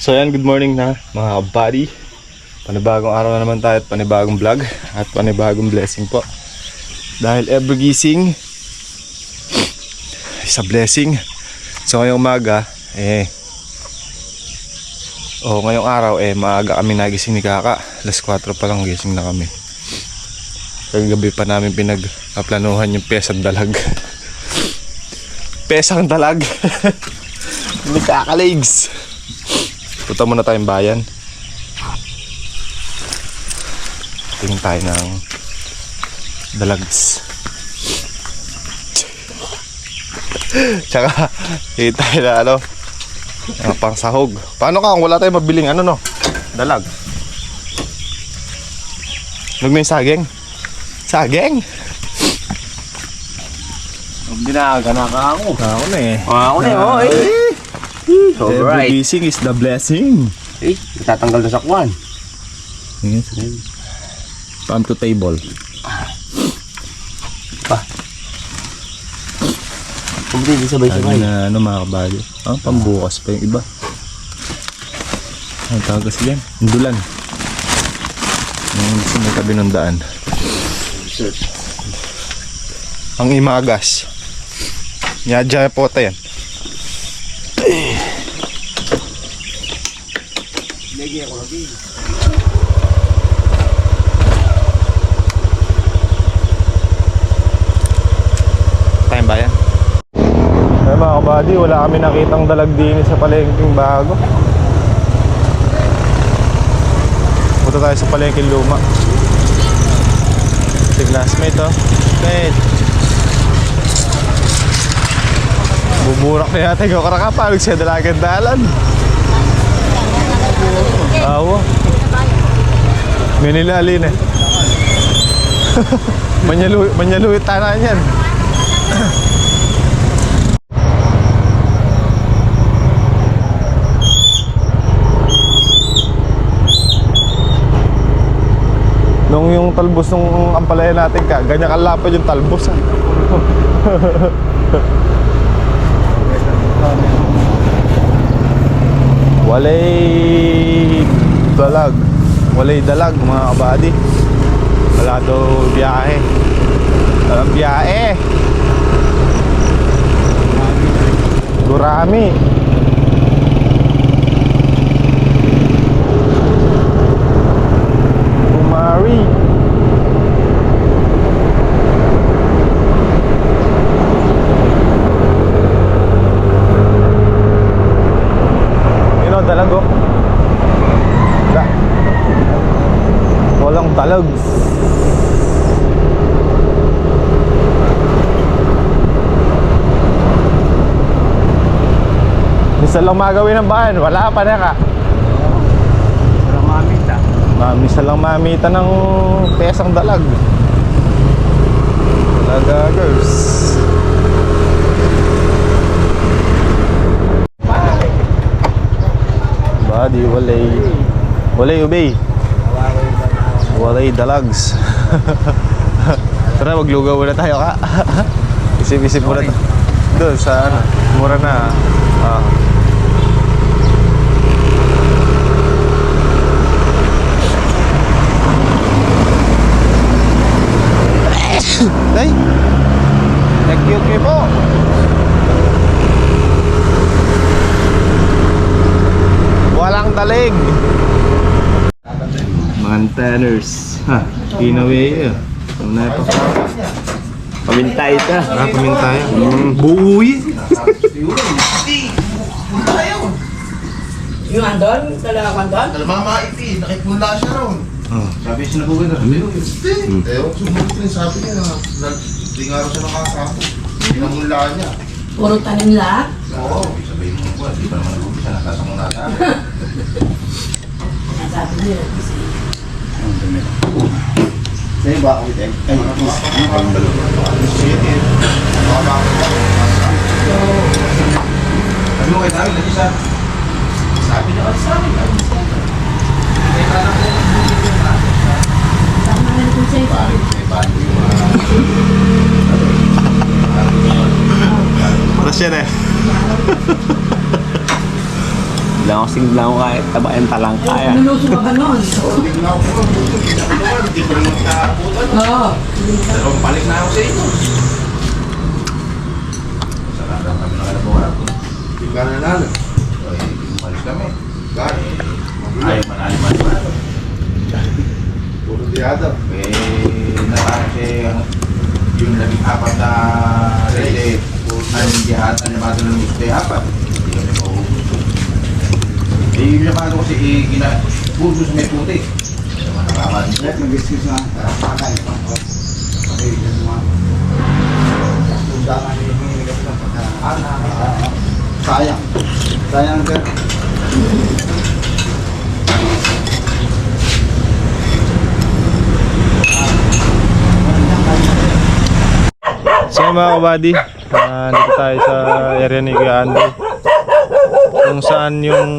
So yan, good morning na mga kabady. Panibagong araw na naman tayo at panibagong vlog at panibagong blessing po. Dahil every gising is a blessing. So ngayong umaga, ngayong araw, maaga kami nagising ni Kaka. Alas 4 pa lang gising na kami. Kagabi pa namin pinagplanuhan yung pesang dalag. Pesang dalag ni Kaka Legs. Punta muna tayong bayan. Tingin tayo ng dalags. Tsaka tingin tayo na pang sahog. Paano ka kung wala tayong mabiling dalag? Huwag mo yung saging. Saging? Hindi na ako. Ako na eh. Ako na eh. So Every right. gising is the blessing. Natatanggal na sa kwan. Yes. Farm to table. Kumuli, di sabay-sabay. Na mga kabali. Pambukas pa yung iba. Ang tawag kasi yan? Indulan. Yung may tabi ng daan. Ang imagas. Nyadya po tayo yan. Lagi ako lagi. Tayong bayan. Ay mga kabady, wala kami nakitang dalag din sa palengking bago. Punta tayo sa palengking luma. Si classmate Mate. Buburak na yata yung karakapalog siya dalagan dalan. Awa. May nilalin eh. Manyaluit tanan yan. Nung yung talbos nung ampalaya natin ganyan kalapad yung talbos Walay dalag mga kabady. Wala daw biyahe. Walang biyahe. Gurami. Umari. Dalago. Walang dalag. Misa lang magawin ng bayan. Wala pa na ka. Walang mamita. Misa lang mamita ng pesang dalag. Dalagagers. Badi, walay ubay. Walay dalags. Tara, maglugaw muna tayo ka. Isip-isip muna tayo. Doon sa mura na. Day, nag-cute kayo po. Walang dalig. Mga tanners. Kinaway na ito. Pamintay ka. Pamintay. Buuy. Yung andon? Talaga andon? Mama iti, nakipula siya ron. Sabi siya na po gano'n. Sumunod rin, sabi niya na di nga rin siya nakasako. Pinamula niya. Puro tanim lahat? Oo. Sabihin mo po, di pa naman nabubi siya, nakasako na tayo. Sabi niya. Sa'yo ba ako ito? Ay, Sige, baka sabi mo kay David, lagi siya. sabi niya kasi sa amin. Sabi namin kung sa'yo. May bando yung Oras yan eh. Lang ako kahit tabayan talang kaya. Naluso ka ba nun? Tingnan ako po. Hindi ko rin magkakabutan. Oo. Dalawang balik na ako sa ito. Sarada kami na kalabawan. Tingnan na nalo. Ay, umalis kami. Gari. Ay, malalim. Puro tiyada. Kasi yung labing apat na rele, anong jihad, animado ng gusto apat. Hindi kami maubos. Yung labado kasi puso sa may puti. Naman nakakalit. Nag-excuse na patay pa. Kasi yung mga tundangan ni Hinigap ng pagkaan. Sayang. Sayang ka. So mga kabady, dito tayo sa area ni Kuya Andoy. Kung saan yung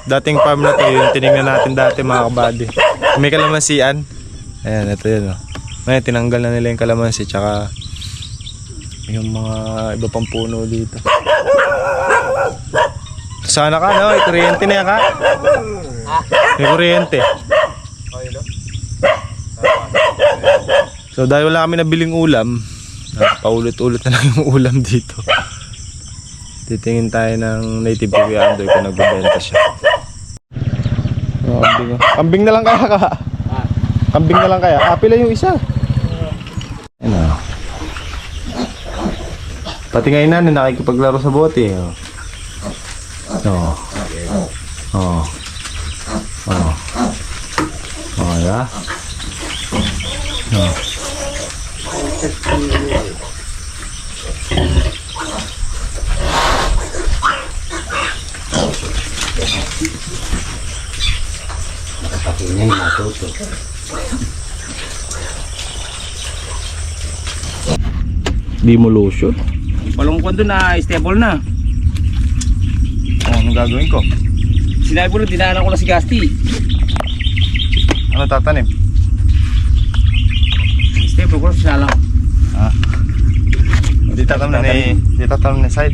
dating farm na to, yung tinignan natin dati mga kabady. May kalamansian. Ayan, ito yun. Oh. Ngayon, tinanggal na nila yung kalamansi tsaka yung mga iba pang puno dito. Sana ka, no? May kuryente na yan ka? May kuryente. So dahil wala kami nabiling ulam, paulit-ulit na lang yung ulam dito. Titingin tayo ng native ni Kuya Andoy kung nagbebenta siya. Oh, kambing, oh. Kambing na lang kaya ka? Kambing na lang kaya? Pila yung isa. Ayun o. Pati ngayon na nakikipaglaro sa bote. Oh. Oh. Oh. Oh. Oh, yeah. Oh. Patingin matuto. Demolition? Walong kwento na stable na. Oh, anong gagawin ko? Sinabi ko na dinaanan ko na si Gasti. Ano tatanim? Stable ko na sinalang. Di tatanim na side.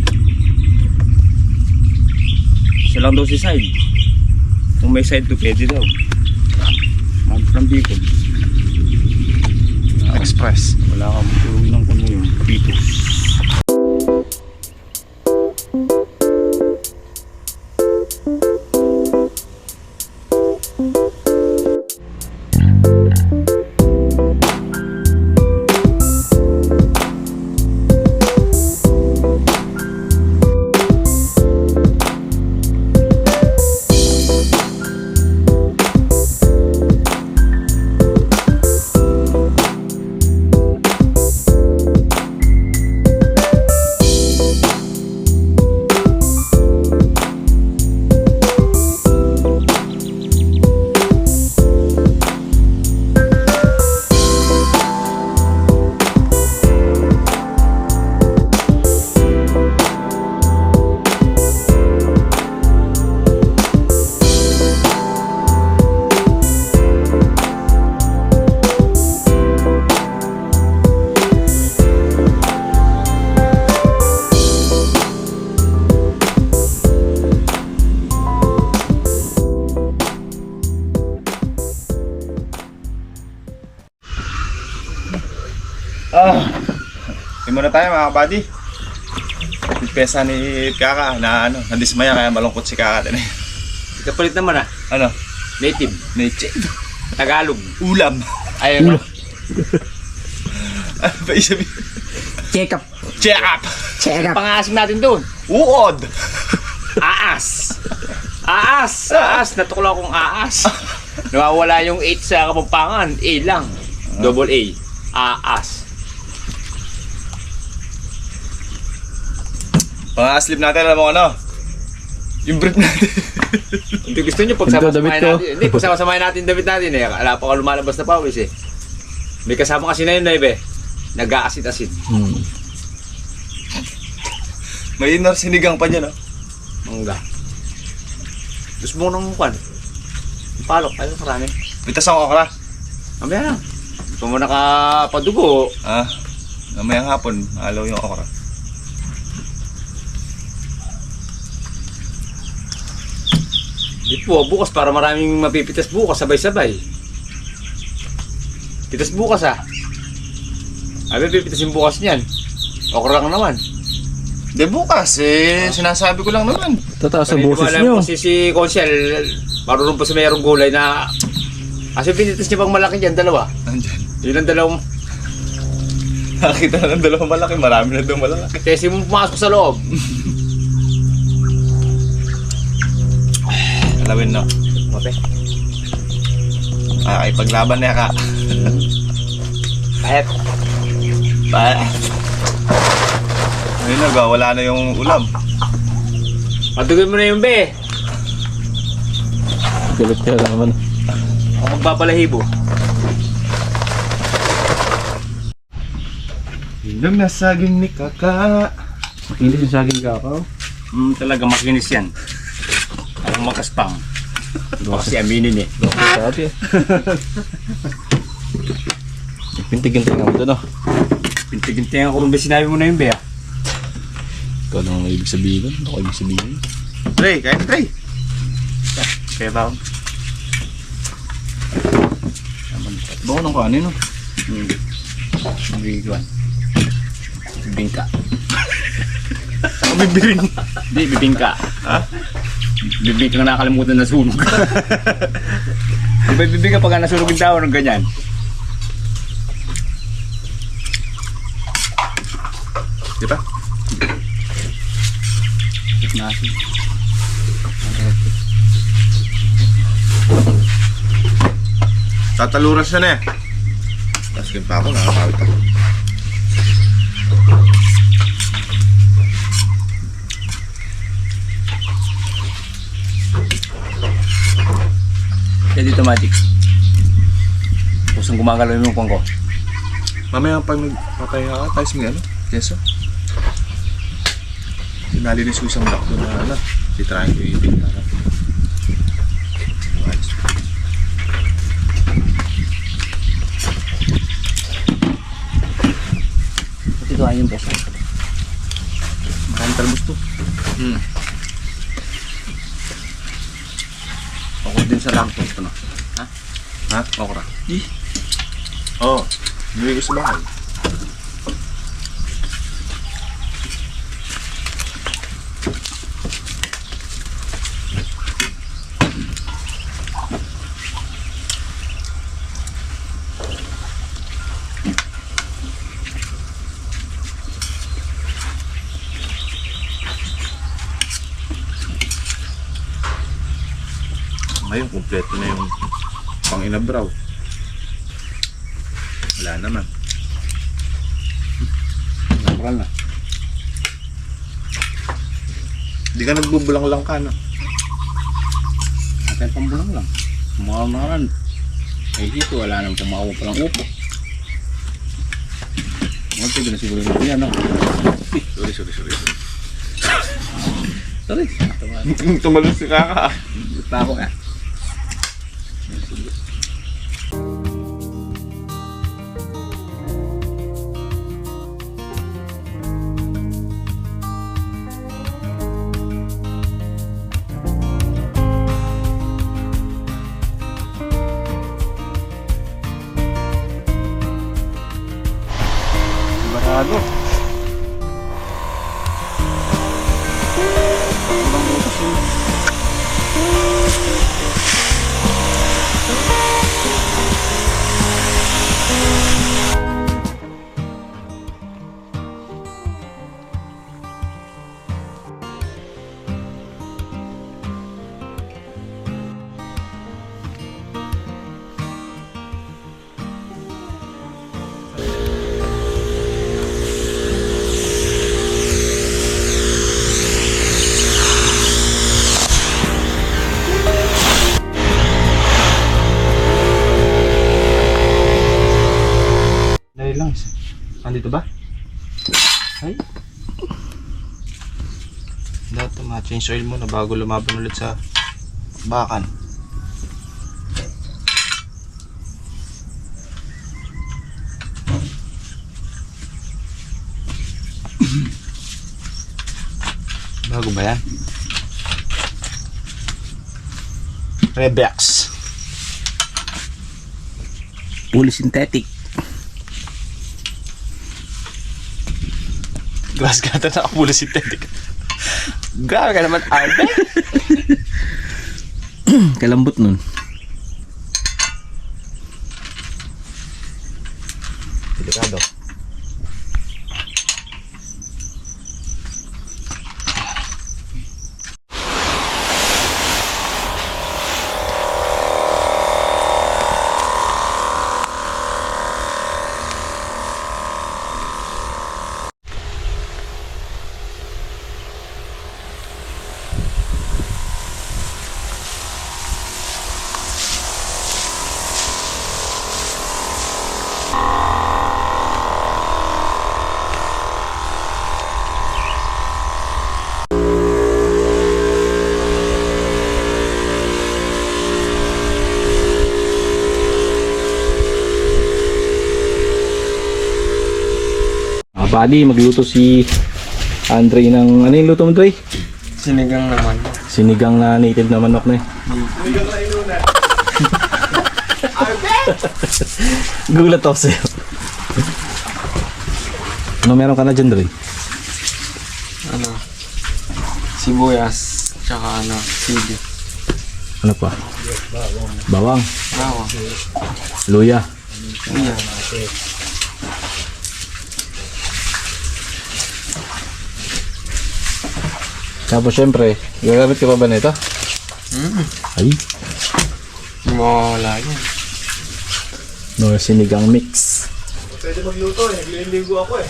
Siya lang daw si side. Kung may side to pwede daw. Mag from Bicol. Express. Wala kang tulog ng kung yung pitos. Muna tayo mga kabady. Pesa ni Kaka na nadismaya kaya malungkot si Kaka din eh. Kapalit naman Ano? Native. Native. Tagalog. Ulam. Ayun. Ano ba isabi? Check up. Check up. Check up. Pangasim natin doon. Uod. Aas. Aas. Aas. Natuklaw akong aas. Nawawala yung 8 sa Kapampangan. A lang. Double A. Aas. Pang-aslip natin, alam mo ano? Yung brief natin. Hindi gusto nyo pagsama-samahin natin. Hindi, pagsama-samahin natin David natin eh. Wala pa ka lumalabas na pawis eh. May kasama kasi na yun na ibe. Nag-aasid-asid. May inner sinigang pa dyan, oh. Mangga. Gusto mo nang kwan? Palok, ayun karami. Pitas ang okra. Mamaya na. Ito mo nakapadugo. Mamayang hapon, alaw yung okra. Di po, bukas para maraming mapipitas bukas, sabay-sabay. Pitas bukas Abi, pipitasin bukas niyan. Okra lang naman. Di bukas sinasabi ko lang naman. Tataas ang Hindi ko boses alam nyo. kasi si Consiel, marunong pa sa mayroong gulay na... Kasi pinitas niya pang malaki dyan, dalawa. Nandyan. Yun ang dalawang... Nakita na ng dalawang malaki, marami na doon malaki. Kasi mo pumasok sa loob. Alawin no. Mape. Ay paglaban niya ka. Kahit. Ayun na, wala na yung ulam. Patugin mo na yung be. Galit ka naman. Ako magbabalahibo. Inom na saging ni Kaka. Makinis yung saging kakao. Talaga makinis yan. Parang makaspang. Kasi aminin eh. Sa ati. Pintig-pintig naman ito, no? Pintig-pintig ako rin ba sinabi mo na yung be Ikaw lang ang ibig sabihin. Ano ko ibig sabihin? Trey, kain Trey. Kaya ba? Bako ng kanin no? Bibigyan. Bibingka. Ako bibirin. Hindi, bibingka. Ha? Bibingka na nakalimutan na sunog. Di ba bibingka pag nasunog yung tao ng ganyan? Di ba? Nasi. Tataluran siya na eh. Tapos pa ako, nakakawit ako. Kaya dito magic. Kusang gumagalaw yung kuwang ko. Mamaya pag nagpapahinga ka, tayo may ano? Keso? Sinalinis ko isang block doon na ano. Titrahin ko yung ibig na ano. Ito ay yung best. Maraming talbos to. Ako din sa langtong ito na. Ha? Ha? Okra. Oo. Oh, hindi ko sa bahay. Ngayon, kumpleto na yung pang-inabraw. Wala naman. Natural na. Hindi ka nagbubulang lang ka, no? Atin pambulang lang. Kumakaran. Eh dito, wala nang pumawa palang upo. Mga tigil na siguro nito yan, no? Sorry. Sorry. Tumalon si Kaka. Gusto ako eh. Barado. Dali lang. Andito ba? Ay. Dapat ma-change oil muna bago lumaban ulit sa bakan. Bago ba yan? Rebex. Fully synthetic. Grass cutter na kapula synthetic. Grabe ka naman, Arbe. Kalambot nun. Delikado. Bali, magluto si Andre ng... Ano yung luto mo, Dre? Sinigang naman. Sinigang na native na manok na eh. Gulat ako sa'yo. Ano meron ka na dyan, Dre? Ano? Sibuyas. Tsaka ano? Sili. Ano pa? Bawang. Bawang. Luya. Iya. Tapos syempre, gagamit ka pa ba nito? Ay, Hindi mo wala yan. no, sinigang mix. Pwede magluto eh. Nagliligo ako eh.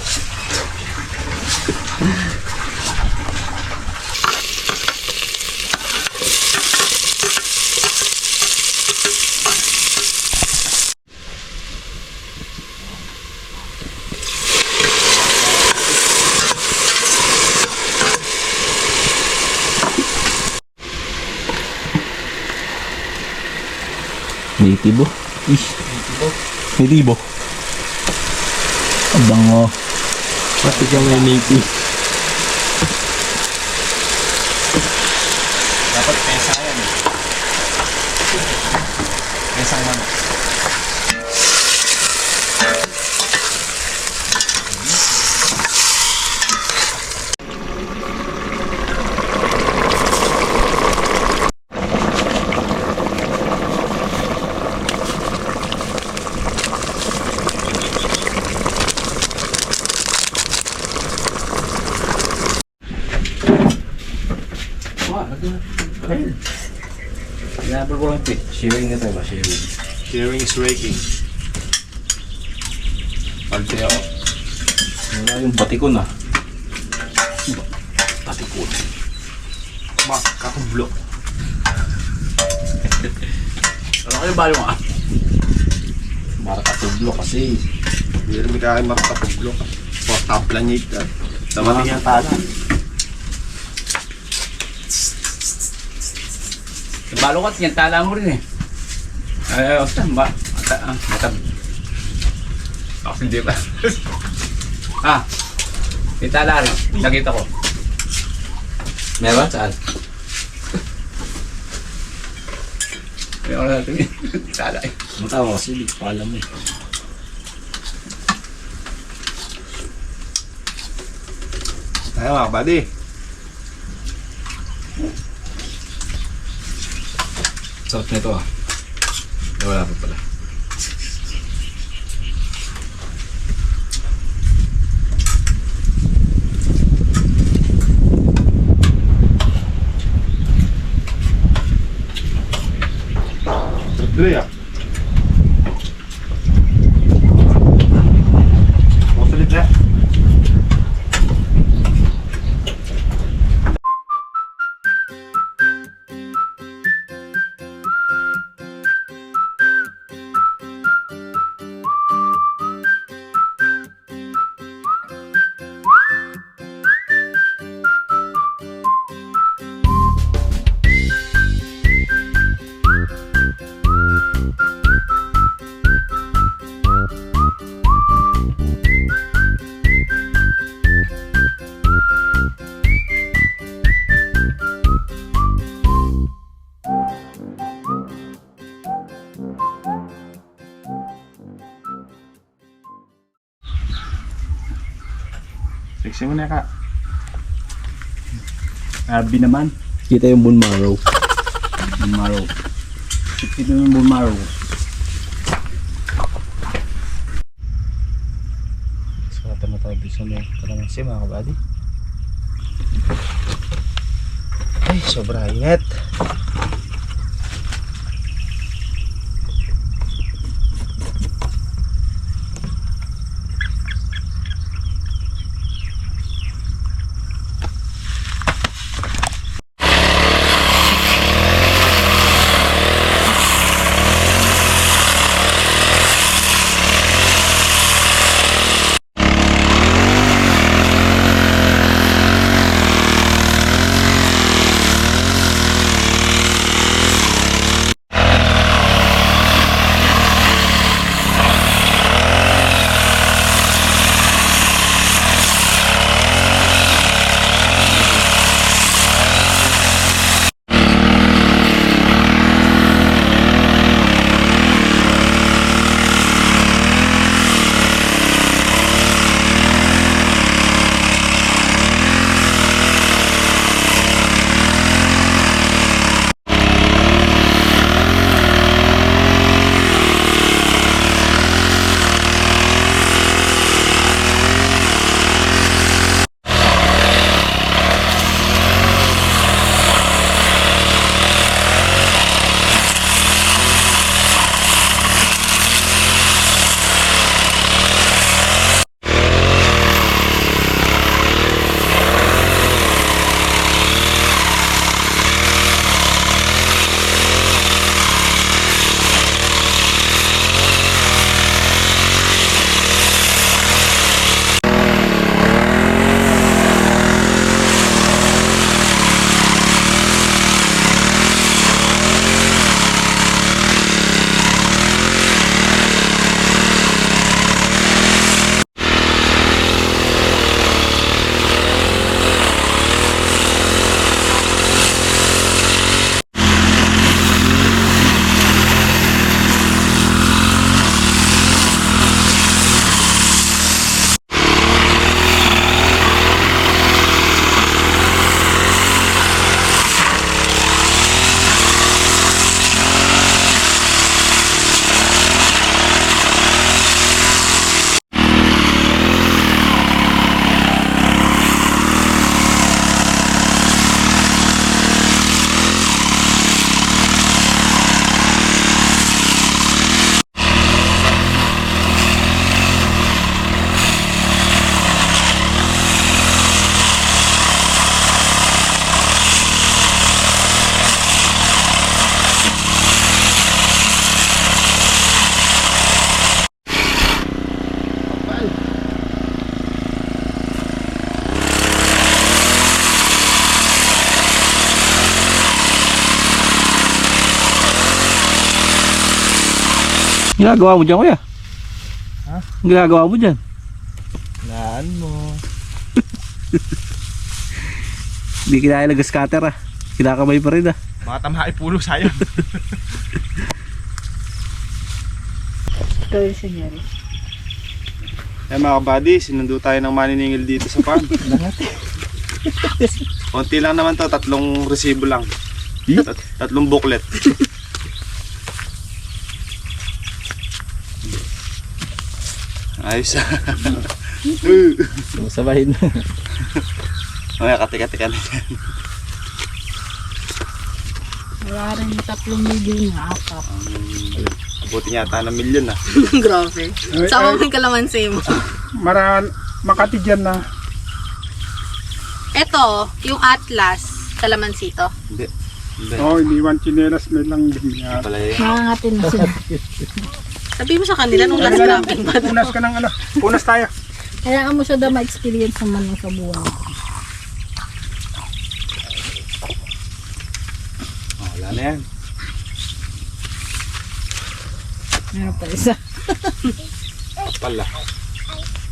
Natibo. Ish. Natibo. Ang bango. Pati ka may native. Dapat pesa yan eh. Pesang manok. Never ko lang ito. Sharing na tayo ba? Sharing. Sharing is raking. Palte ako. Wala yung batikon ah. Batikon. Kakablok. Ano kayo ba yung ah? Marakatublo kasi. Hindi rin kain makakapagblok. Portaplanita. Tama niya tala. Balukat yan, tala mo rin eh. Ay, matab. Ako hindi pa. Ah, may tala rin. Nakita ko. Meron? Saan? Meron natin tala eh. Matawa kasi, hindi ko alam eh. Ayan mga kabady. Sarap na ito ah. Ay, wala pa pala. Dre ah. Masalit na. Fixin mo na ka. Arby naman. Kita yung bone marrow. Bone marrow. Kita yung bone marrow. Sukatan na tayo dito sa may kalamansi mga kabady. Ay, sobra init. Ginagawa mo dyan, kuya? Ha? Ang ginagawa mo dyan? Naan mo. Hindi kinaya nag-scatter ah. Kinakamay pa rin ah. Mga tamahay pulo, sayang. Gawin sa nyari. Eh mga kabady, sinundo tayo ng maniningil dito sa farm. Konti lang naman to, 3 resibo lang. 3 booklet. Ayos. Sabahin. Mamaya katika-tika na yan. Wala rin 3 million na akap. Buti yata ng milyon ah. Grabe. Sama mo yung kalamansi mo. Makati dyan na. Ito, yung Atlas, kalamansi to. Hindi. Hindi. Oo, iniwan chinelas may lang din yan. Pala yun. Nangangatin na sila. Sabi mo sa kanila nung last grabbing pa. Punas ka ng ano. Punas tayo. Kailangan mo siya daw ma-experience naman ng sa buwan. Oh, wala na yan. Meron pa isa. Pala.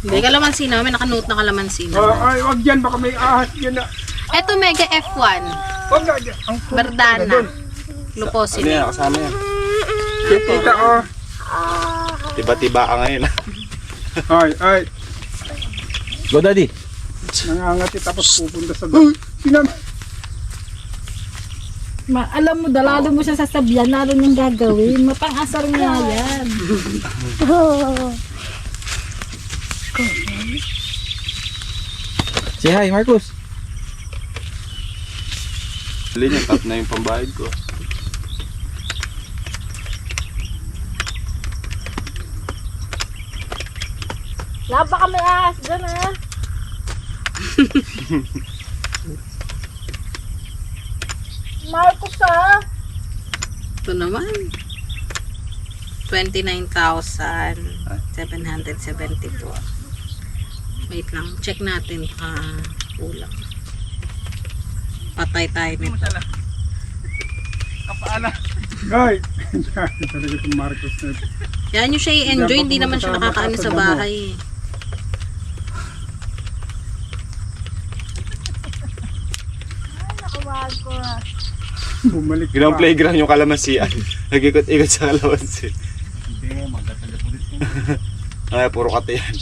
Hindi, kalamansi namin. Nakanote na kalamansi Oh, naman. ay, wag dyan. Baka may ahas dyan na. Ito, Mega F1. Wag na dyan. Ang Bardana. Ano yan? Luposine. Kasama yan. tita, oh. Tiba-tiba ka ngayon ah. Ay, ay. Go daddy. Nangangati tapos pupunta sa... Alam mo, dalalo mo siya sa sabyan, lalo niyang gagawin. Mapang-asar nga yan. Say hi, Marcos. Alin yung top na yung pambayad ko. Laba ka may ahas dyan, ha? Marcos, ha? Ito naman. 29,774. Wait lang. Check natin. Kulang. Patay tayo nito. Guys! Talaga itong Marcos na ito. Yan yung siya i-enjoy. Hindi naman siya nakakaano sa bahay. Bumalik Ginawang playground yung kalamansian. Nag-ikot-ikot sa kalamansi. Hindi, magdadala ulit yun. Ay, puro kate yan.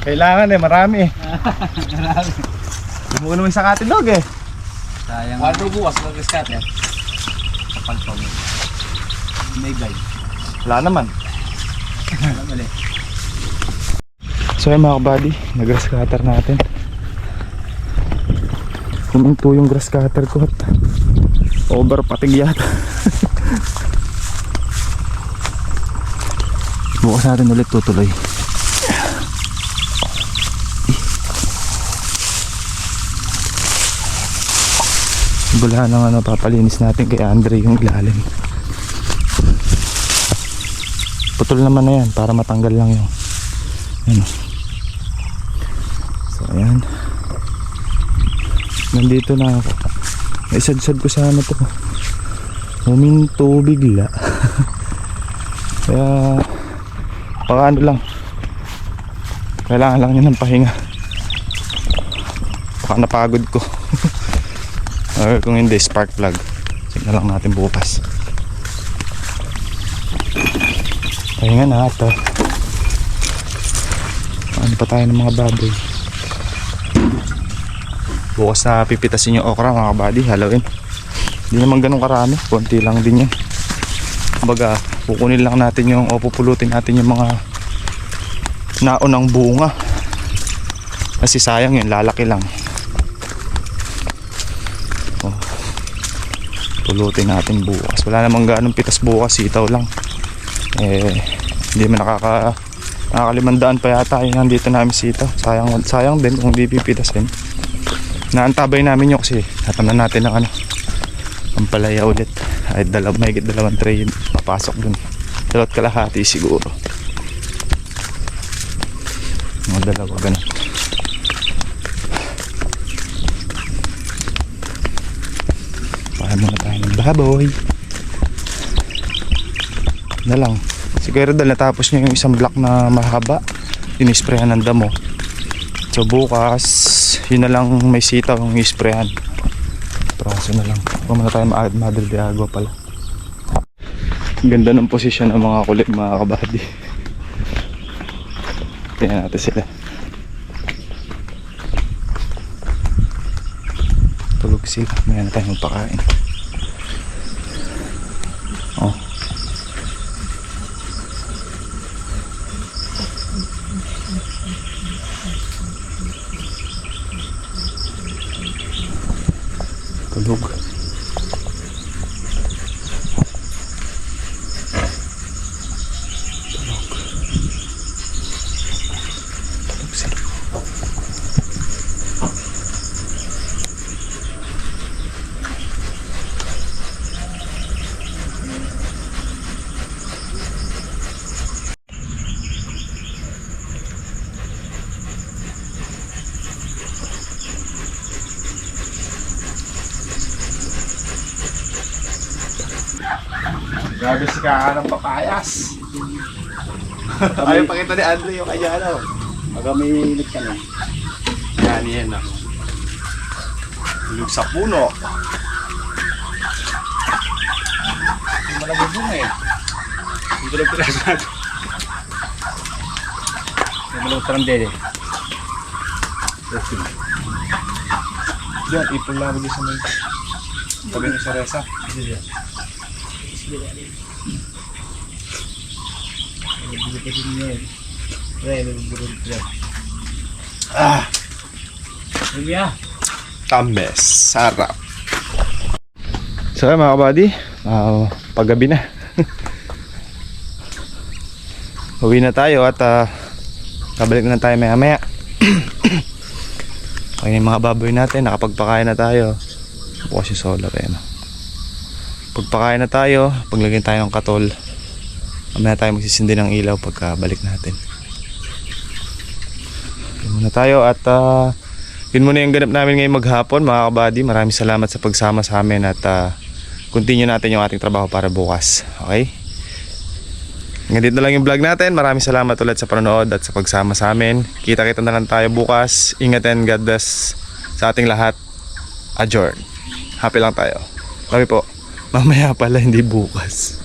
Kailangan marami Marami. Muna naman sa katilog Sayang. Walo bukas, mag-scatter. Kapal pa mo. May guide. Wala naman. Wala mali. So yun mga kabady, nag-grass cutter natin. Huminto yung grass cutter ko at over patig yata. Bukas natin ulit tutuloy. Bulahan ng papalinis natin kay Andre yung ilalim. Putol naman na yan para matanggal lang yung ano. So ayan, nandito na ako. Naisad-sad ko sana to, huminto bigla. Kaya baka ano lang, kailangan lang niya ng pahinga. Baka napagod ko. Or kung hindi, spark plug. Sige lang natin bukas. Pahinga na ito. Ano pa tayo ng mga baboy. Bukas na pipitasin yung okra mga kabady, halawin. Hindi naman ganun karami, konti lang din yan. Kumbaga, kukunin lang natin yung, o pupulutin natin yung mga naunang bunga. Kasi sayang yun, lalaki lang. Pulutin natin bukas. Wala namang ganong pitas bukas, sitaw lang. Hindi man nakakalimandaan pa yata yung nandito namin sitaw. Sayang din kung di pipitasin. Naantabay namin yun kasi natamnan natin ng ang palaya ulit. Ay mahigit 2 tray papasok dun. 2 kalahati siguro. Mga 2 ganun. Muna tayo ng baboy na lang. Siguro dahil natapos niya yung isang block na mahaba, inisprayan ng damo. So bukas yun na lang, may sitaw yung isprayan. Praso na lang. Huwag muna tayo Madre de Agua pala. Ganda ng posisyon ng mga kulit mga kabady. Tingnan natin sila. Tulog sila. May na tayong pakain. Oh. Tulog. Grabe si Kaka ng papayas. Ayaw pakita ni Andre yung kanya ano. Magamilit ka na. Yan ako. Tulog sa puno. Hindi malabog mo eh. Dito lang pala sa natin. Hindi malabog tarang dede. Diyan, ipon lang ako dyan sa may... Tabi niyo sa resa. Tames, sarap. So mga kabady, paggabi na. Uwi na tayo at kabalik na tayo maya maya. Okay na yung mga baboy natin, nakapagpakain na tayo. Bukas yung solar eh, no? Pagpakain na tayo, paglagyan tayo ng katol, mamaya tayo magsisindi ng ilaw pagka balik natin. Yun muna tayo at yun muna yung ganap namin ngayong maghapon mga kabady. Maraming salamat sa pagsama sa amin at continue natin yung ating trabaho para bukas. Okay? Hanggang dito na lang yung vlog natin. Maraming salamat ulit sa panonood at sa pagsama sa amin. Kita-kita na lang tayo bukas. Ingat and God bless sa ating lahat. Adjourn. Happy lang tayo. Love you po. Mamaya pala, hindi bukas.